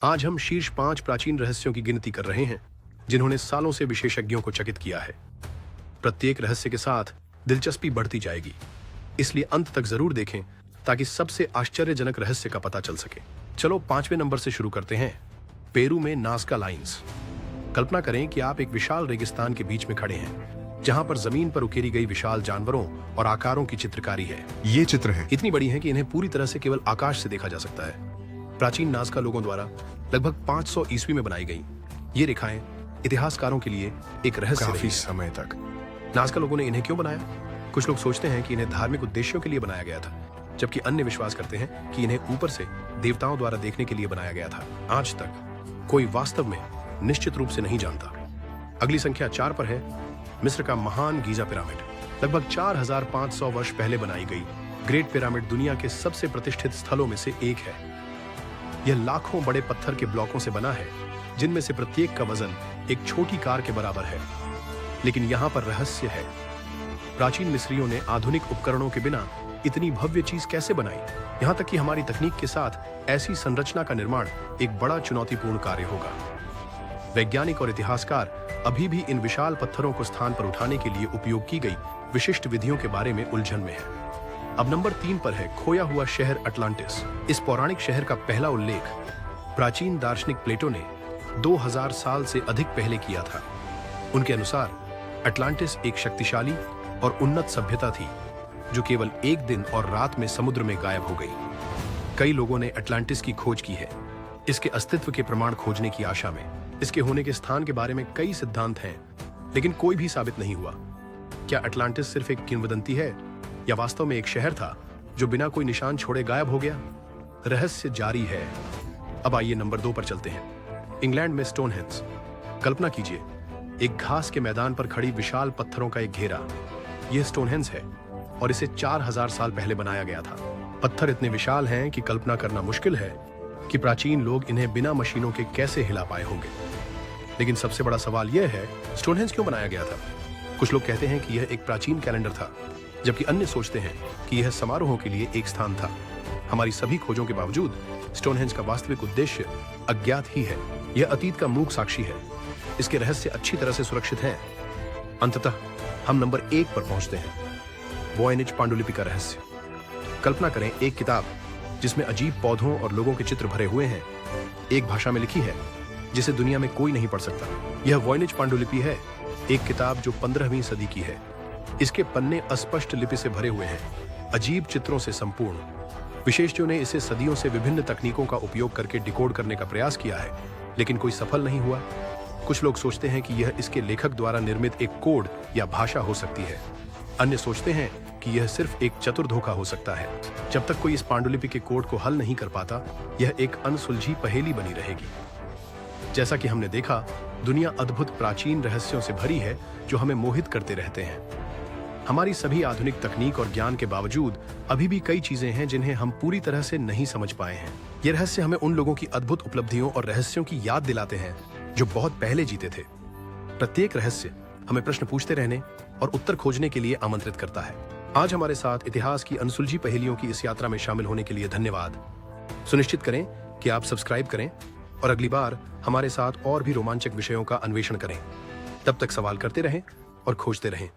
आज हम शीर्ष 5 प्राचीन रहस्यों की गिनती कर रहे हैं जिन्होंने सालों से विशेषज्ञों को चकित किया है। प्रत्येक रहस्य के साथ दिलचस्पी बढ़ती जाएगी, इसलिए अंत तक जरूर देखें ताकि सबसे आश्चर्यजनक रहस्य का पता चल सके। चलो 5वें नंबर से शुरू करते हैं। पेरू में नाज़का लाइंस। कल्पना करें कि आप एक विशाल रेगिस्तान के बीच में खड़े हैं जहां पर जमीन पर उकेरी गई विशाल जानवरों और आकारों की चित्रकारी है। ये चित्र है। इतनी बड़ी है कि इन्हें पूरी तरह से केवल आकाश से देखा जा सकता है। प्राचीन नाज़का लोगों द्वारा लगभग 500 ईस्वी में बनाई गई ये रेखाएं इतिहासकारों के लिए एक रहस्य काफी रही है। समय तक। नाज़का लोगों ने इन्हें क्यों बनाया? कुछ लोग सोचते हैं कि इन्हें धार्मिक उद्देश्यों के लिए बनाया गया था, जबकि अन्य विश्वास करते हैं कि इन्हें ऊपर से देवताओं द्वारा देखने के लिए बनाया गया था। आज तक कोई वास्तव में निश्चित रूप से नहीं जानता। अगली संख्या 4 पर है मिस्र का महान गीजा पिरामिड। लगभग 4500 वर्ष पहले बनाई गई ग्रेट पिरामिड दुनिया के सबसे प्रतिष्ठित स्थलों में से एक है। यह लाखों बड़े पत्थर के ब्लॉकों से बना है जिनमें से प्रत्येक का वजन एक छोटी कार के बराबर है। लेकिन यहां पर रहस्य है, प्राचीन मिस्रियों ने आधुनिक उपकरणों के बिना इतनी भव्य चीज कैसे बनाई? यहां तक कि हमारी तकनीक के साथ ऐसी संरचना का निर्माण एक बड़ा चुनौतीपूर्ण कार्य होगा। वैज्ञानिक और इतिहासकार अभी भी इन विशाल पत्थरों को स्थान पर उठाने के लिए उपयोग की गई विशिष्ट विधियों के बारे में उलझन में है। अब नंबर 3 पर है खोया हुआ शहर अटलांटिस। इस पौराणिक शहर का पहला उल्लेख प्राचीन दार्शनिक प्लेटो ने 2000 साल से अधिक पहले किया था। उनके अनुसार अटलांटिस एक शक्तिशाली और उन्नत सभ्यता थी जो केवल एक दिन और रात में समुद्र में गायब हो गई। कई लोगों ने अटलांटिस की खोज की है, इसके अस्तित्व के प्रमाण खोजने की आशा में। इसके होने के स्थान के बारे में कई सिद्धांत हैं, लेकिन कोई भी साबित नहीं हुआ। क्या अटलांटिस सिर्फ एक किंवदंती है या वास्तव में एक शहर था जो बिना कोई निशान छोड़े गायब हो गया? रहस्य जारी है। अब आइए नंबर 2 पर चलते हैं। इंग्लैंड में स्टोनहेंज। कल्पना कीजिए, एक घास के मैदान पर खड़ी विशाल पत्थरों का एक घेरा। यह स्टोनहेंज है और इसे 4000 साल पहले बनाया गया था। पत्थर इतने विशाल हैं कि कल्पना करना मुश्किल है कि प्राचीन लोग इन्हें बिना मशीनों के कैसे हिला पाए होंगे। लेकिन सबसे बड़ा सवाल यह है, स्टोनहेंज क्यों बनाया गया था? कुछ लोग कहते हैं कि यह एक प्राचीन कैलेंडर था, जबकि अन्य सोचते हैं कि यह समारोहों के लिए एक स्थान था। हमारी सभी खोजों के बावजूद स्टोनहेंज का वास्तविक उद्देश्य अज्ञात ही है। यह अतीत का मूक साक्षी है। इसके रहस्य अच्छी तरह से सुरक्षित हैं। अंततः हम नंबर 1 पर पहुंचते हैं, वॉयनिच पांडुलिपि का रहस्य। कल्पना करें, एक किताब जिसमें अजीब पौधों और लोगों के चित्र भरे हुए हैं, एक भाषा में लिखी है जिसे दुनिया में कोई नहीं पढ़ सकता। यह वॉयनिच पांडुलिपि है, एक किताब जो 15वीं सदी की है। इसके पन्ने अस्पष्ट लिपि से भरे हुए हैं, अजीब चित्रों से संपूर्ण। विशेषज्ञों ने इसे सदियों से विभिन्न तकनीकों का उपयोग करके डिकोड करने का प्रयास किया है, लेकिन कोई सफल नहीं हुआ। कुछ लोग सोचते हैं कि यह इसके लेखक द्वारा निर्मित एक कोड या भाषा हो सकती है। अन्य सोचते हैं कि यह सिर्फ एक चतुर धोखा हो सकता है। जब तक कोई इस पांडुलिपि के कोड को हल नहीं कर पाता, यह एक अनसुलझी पहेली बनी रहेगी। जैसा कि हमने देखा, दुनिया अद्भुत प्राचीन रहस्यों से भरी है जो हमें मोहित करते रहते हैं। हमारी सभी आधुनिक तकनीक और ज्ञान के बावजूद अभी भी कई चीजें हैं जिन्हें हम पूरी तरह से नहीं समझ पाए हैं। ये रहस्य हमें उन लोगों की अद्भुत उपलब्धियों और रहस्यों की याद दिलाते हैं जो बहुत पहले जीते थे। प्रत्येक रहस्य हमें प्रश्न पूछते रहने और उत्तर खोजने के लिए आमंत्रित करता है। आज हमारे साथ इतिहास की अनसुलझी पहेलियों की इस यात्रा में शामिल होने के लिए धन्यवाद। सुनिश्चित करें कि आप सब्सक्राइब करें और अगली बार हमारे साथ और भी रोमांचक विषयों का अन्वेषण करें। तब तक सवाल करते रहें और खोजते रहें।